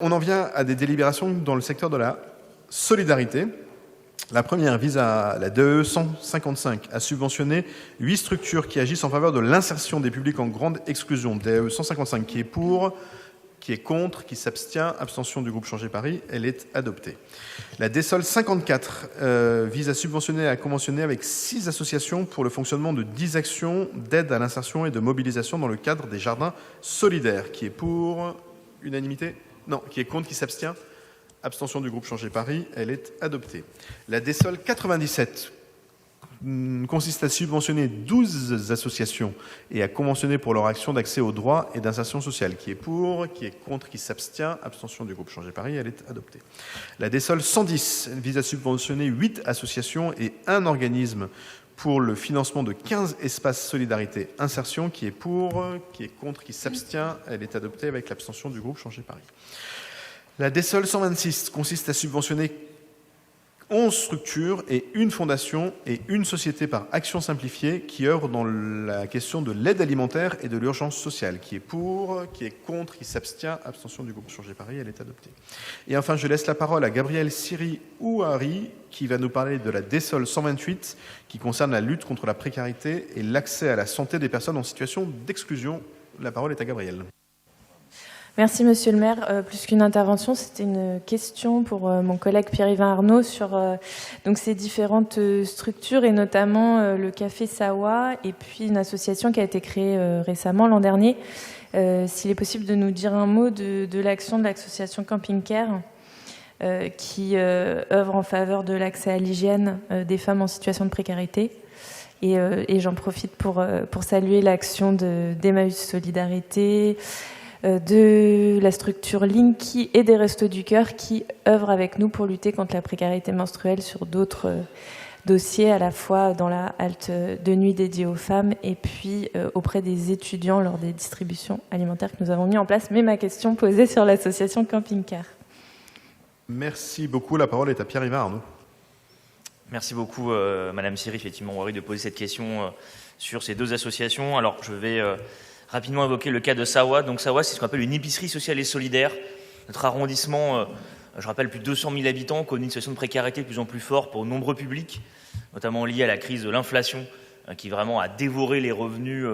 On en vient à des délibérations dans le secteur de la solidarité. La première vise à la DE 155 à subventionner 8 structures qui agissent en faveur de l'insertion des publics en grande exclusion. DE 155 qui est pour, qui est contre, qui s'abstient, abstention du groupe Changer Paris, elle est adoptée. La DSOL 54 vise à subventionner et à conventionner avec 6 associations pour le fonctionnement de 10 actions d'aide à l'insertion et de mobilisation dans le cadre des jardins solidaires. Qui est pour, unanimité? Non, qui est contre, qui s'abstient? Abstention du groupe Changer Paris, elle est adoptée. La DSOL 97 consiste à subventionner 12 associations et à conventionner pour leur action d'accès aux droits et d'insertion sociale. Qui est pour, qui est contre, qui s'abstient? Abstention du groupe Changer Paris, elle est adoptée. La DSOL 110 vise à subventionner 8 associations et un organisme pour le financement de 15 espaces solidarité insertion. Qui est pour, qui est contre, qui s'abstient? Elle est adoptée avec l'abstention du groupe Changer Paris. La DSOL 126 consiste à subventionner 11 structures et une fondation et une société par action simplifiée qui œuvrent dans la question de l'aide alimentaire et de l'urgence sociale. Qui est pour, qui est contre, qui s'abstient? Abstention du groupe Changer Paris, elle est adoptée. Et enfin, je laisse la parole à Gabriel Siri-Ouari qui va nous parler de la DSOL 128 qui concerne la lutte contre la précarité et l'accès à la santé des personnes en situation d'exclusion. La parole est à Gabriel. Merci Monsieur le maire. Plus qu'une intervention, c'était une question pour mon collègue Pierre-Yvain Arnaud sur donc ces différentes structures et notamment le Café Sawa et puis une association qui a été créée récemment l'an dernier. S'il est possible de nous dire un mot de l'action de l'association Camping Care qui œuvre en faveur de l'accès à l'hygiène des femmes en situation de précarité. Et j'en profite pour saluer l'action d'Emmaüs Solidarité, de la structure Linky et des Restos du Cœur qui œuvrent avec nous pour lutter contre la précarité menstruelle sur d'autres dossiers, à la fois dans la halte de nuit dédiée aux femmes et puis auprès des étudiants lors des distributions alimentaires que nous avons mis en place. Mais ma question posée sur l'association Camping Car. Merci beaucoup. La parole est à Pierre-Yvain Arnaud. Merci beaucoup, Madame Siri, effectivement, Ouari, de poser cette question sur ces deux associations. Alors, je vais rapidement évoquer le cas de Sawa. Donc Sawa, c'est ce qu'on appelle une épicerie sociale et solidaire. Notre arrondissement, je rappelle, plus de 200 000 habitants, connaît une situation de précarité de plus en plus forte pour nombreux publics, notamment liée à la crise de l'inflation, qui vraiment a dévoré les revenus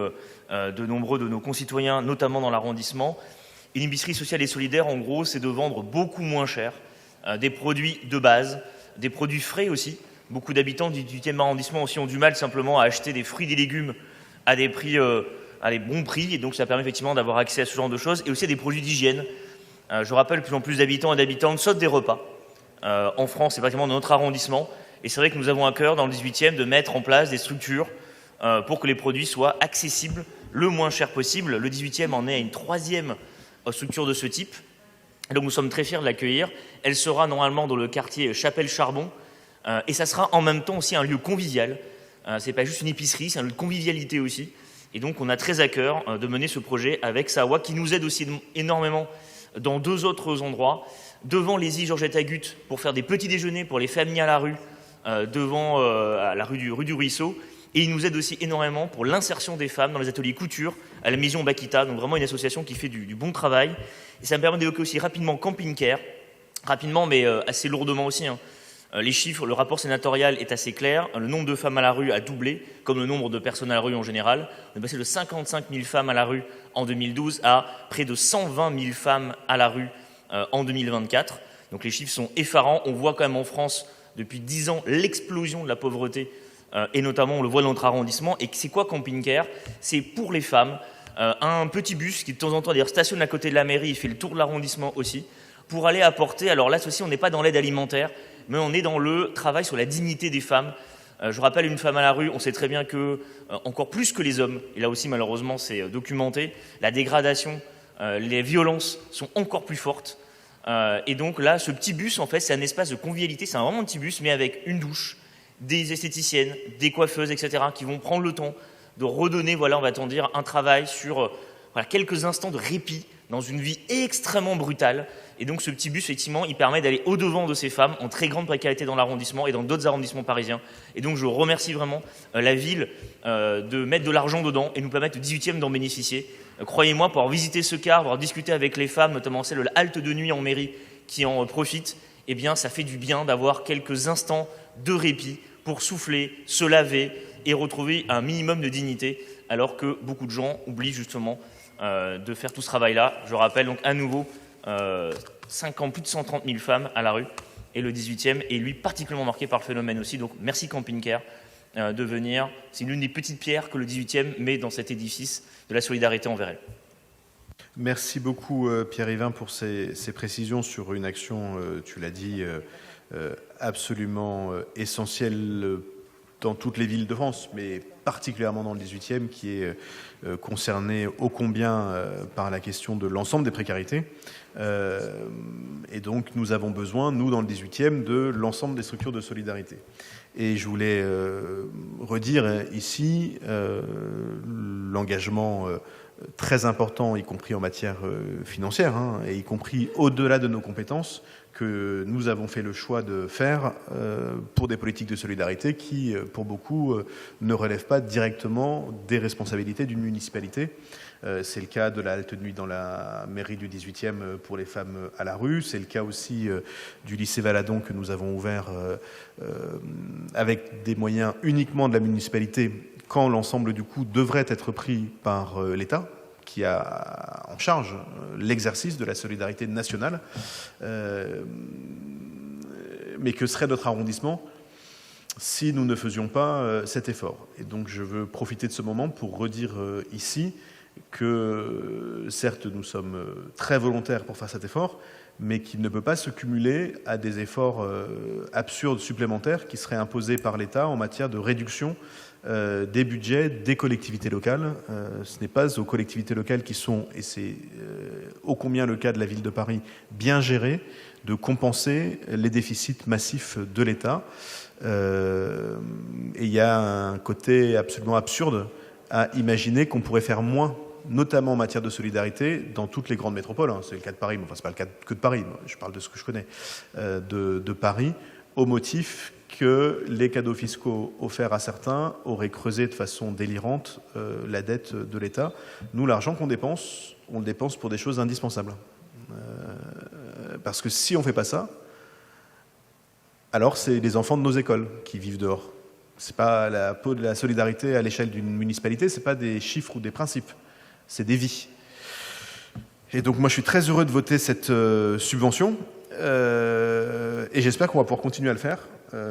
de nombreux de nos concitoyens, notamment dans l'arrondissement. Une épicerie sociale et solidaire, en gros, c'est de vendre beaucoup moins cher des produits de base, des produits frais aussi. Beaucoup d'habitants du 18e arrondissement aussi ont du mal simplement à acheter des fruits et des légumes à des prix à des bons prix, et donc ça permet effectivement d'avoir accès à ce genre de choses, et aussi à des produits d'hygiène. Je rappelle, de plus en plus d'habitants et d'habitantes sautent des repas en France, et particulièrement dans notre arrondissement, et c'est vrai que nous avons à cœur, dans le 18e, de mettre en place des structures pour que les produits soient accessibles le moins cher possible. Le 18e en est à une 3e structure de ce type, et donc nous sommes très fiers de l'accueillir. Elle sera normalement dans le quartier Chapelle-Charbon, et ça sera en même temps aussi un lieu convivial. C'est pas juste une épicerie, c'est un lieu de convivialité aussi. Et donc, on a très à cœur de mener ce projet avec Sawa, qui nous aide aussi énormément dans 2 autres endroits. Devant les Georgette Agut, pour faire des petits déjeuners pour les familles à la rue, devant à la rue du Ruisseau. Et il nous aide aussi énormément pour l'insertion des femmes dans les ateliers couture à la Maison Bakita. Donc vraiment une association qui fait du bon travail. Et ça me permet d'évoquer aussi rapidement Camping Care. Rapidement, mais assez lourdement aussi, hein. Les chiffres, le rapport sénatorial est assez clair. Le nombre de femmes à la rue a doublé, comme le nombre de personnes à la rue en général. On est passé de 55 000 femmes à la rue en 2012 à près de 120 000 femmes à la rue en 2024. Donc les chiffres sont effarants. On voit quand même en France, depuis 10 ans, l'explosion de la pauvreté, et notamment on le voit dans notre arrondissement. Et c'est quoi Camping Care? C'est pour les femmes un petit bus qui de temps en temps d'ailleurs stationne à côté de la mairie, il fait le tour de l'arrondissement aussi, pour aller apporter, alors là ceci on n'est pas dans l'aide alimentaire, mais on est dans le travail sur la dignité des femmes. Je rappelle, une femme à la rue, on sait très bien que, encore plus que les hommes, et là aussi malheureusement c'est documenté, la dégradation, les violences sont encore plus fortes. Et donc là, ce petit bus, en fait, c'est un espace de convivialité, c'est vraiment un petit bus, mais avec une douche, des esthéticiennes, des coiffeuses, etc., qui vont prendre le temps de redonner, voilà, on va dire, un travail sur quelques instants de répit dans une vie extrêmement brutale. Et donc ce petit bus, effectivement, il permet d'aller au-devant de ces femmes en très grande précarité dans l'arrondissement et dans d'autres arrondissements parisiens. Et donc je remercie vraiment la ville de mettre de l'argent dedans et nous permettre le 18e d'en bénéficier. Croyez-moi, pour avoir visité ce car, pour avoir discuté avec les femmes, notamment celles de la halte de nuit en mairie qui en profitent, eh bien ça fait du bien d'avoir quelques instants de répit pour souffler, se laver et retrouver un minimum de dignité, alors que beaucoup de gens oublient justement de faire tout ce travail-là. Je rappelle donc à nouveau 5 ans, plus de 130 000 femmes à la rue, et le 18e est lui particulièrement marqué par le phénomène aussi. Donc merci Camping Care de venir. C'est l'une des petites pierres que le 18e met dans cet édifice de la solidarité envers elle. Merci beaucoup Pierre-Yvain pour ces précisions sur une action, tu l'as dit, absolument essentielle dans toutes les villes de France, mais particulièrement dans le 18e, qui est concerné ô combien par la question de l'ensemble des précarités. Et donc nous avons besoin, nous dans le 18e, de l'ensemble des structures de solidarité. Et je voulais redire ici l'engagement très important, y compris en matière financière, et y compris au-delà de nos compétences, que nous avons fait le choix de faire pour des politiques de solidarité qui, pour beaucoup, ne relèvent pas directement des responsabilités d'une municipalité. C'est le cas de la halte nuit dans la mairie du 18e pour les femmes à la rue. C'est le cas aussi du lycée Valadon que nous avons ouvert avec des moyens uniquement de la municipalité quand l'ensemble du coût devrait être pris par l'État, qui a en charge l'exercice de la solidarité nationale, mais que serait notre arrondissement si nous ne faisions pas cet effort. Et donc je veux profiter de ce moment pour redire ici que certes nous sommes très volontaires pour faire cet effort, mais qu'il ne peut pas se cumuler à des efforts absurdes supplémentaires qui seraient imposés par l'État en matière de réduction des budgets des collectivités locales. Ce n'est pas aux collectivités locales qui sont, et c'est ô combien le cas de la ville de Paris, bien gérées, de compenser les déficits massifs de l'État. Et il y a un côté absolument absurde à imaginer qu'on pourrait faire moins, notamment en matière de solidarité, dans toutes les grandes métropoles. C'est le cas de Paris, mais enfin, ce n'est pas le cas que de Paris, je parle de ce que je connais, de Paris, au motif que les cadeaux fiscaux offerts à certains auraient creusé de façon délirante la dette de l'État. Nous, l'argent qu'on dépense, on le dépense pour des choses indispensables. Parce que si on ne fait pas ça, alors c'est les enfants de nos écoles qui vivent dehors. Ce n'est pas la solidarité à l'échelle d'une municipalité, ce n'est pas des chiffres ou des principes, c'est des vies. Et donc moi je suis très heureux de voter cette subvention et j'espère qu'on va pouvoir continuer à le faire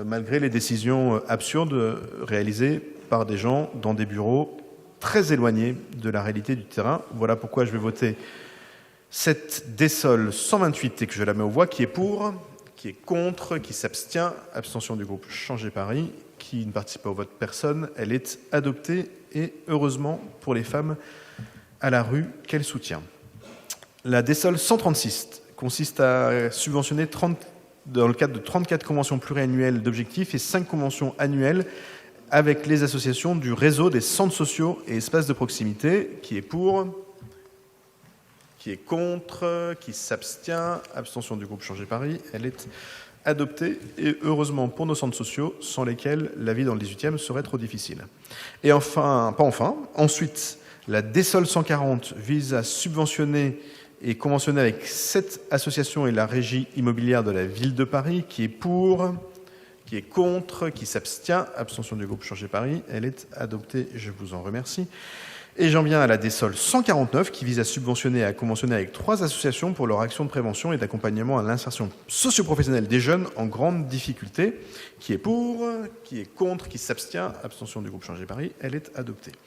malgré les décisions absurdes réalisées par des gens dans des bureaux très éloignés de la réalité du terrain. Voilà pourquoi je vais voter cette DESOL 128 et que je la mets aux voix, qui est pour, qui est contre, qui s'abstient, abstention du groupe Changer Paris, qui ne participe pas au vote personne. Elle est adoptée et heureusement pour les femmes à la rue qu'elle soutient. La DESOL 136 consiste à subventionner dans le cadre de 34 conventions pluriannuelles d'objectifs et 5 conventions annuelles avec les associations du réseau des centres sociaux et espaces de proximité, qui est pour, qui est contre, qui s'abstient, abstention du groupe Changer Paris. Elle est adoptée et heureusement pour nos centres sociaux, sans lesquels la vie dans le 18e serait trop difficile. Et ensuite, la DESOL 140 vise à subventionner et conventionner avec 7 associations et la régie immobilière de la ville de Paris, qui est pour, qui est contre, qui s'abstient, abstention du groupe Changer Paris. Elle est adoptée, je vous en remercie. Et j'en viens à la DESOL 149 qui vise à subventionner et à conventionner avec 3 associations pour leur action de prévention et d'accompagnement à l'insertion socio-professionnelle des jeunes en grande difficulté, qui est pour, qui est contre, qui s'abstient, abstention du groupe Changer Paris. Elle est adoptée.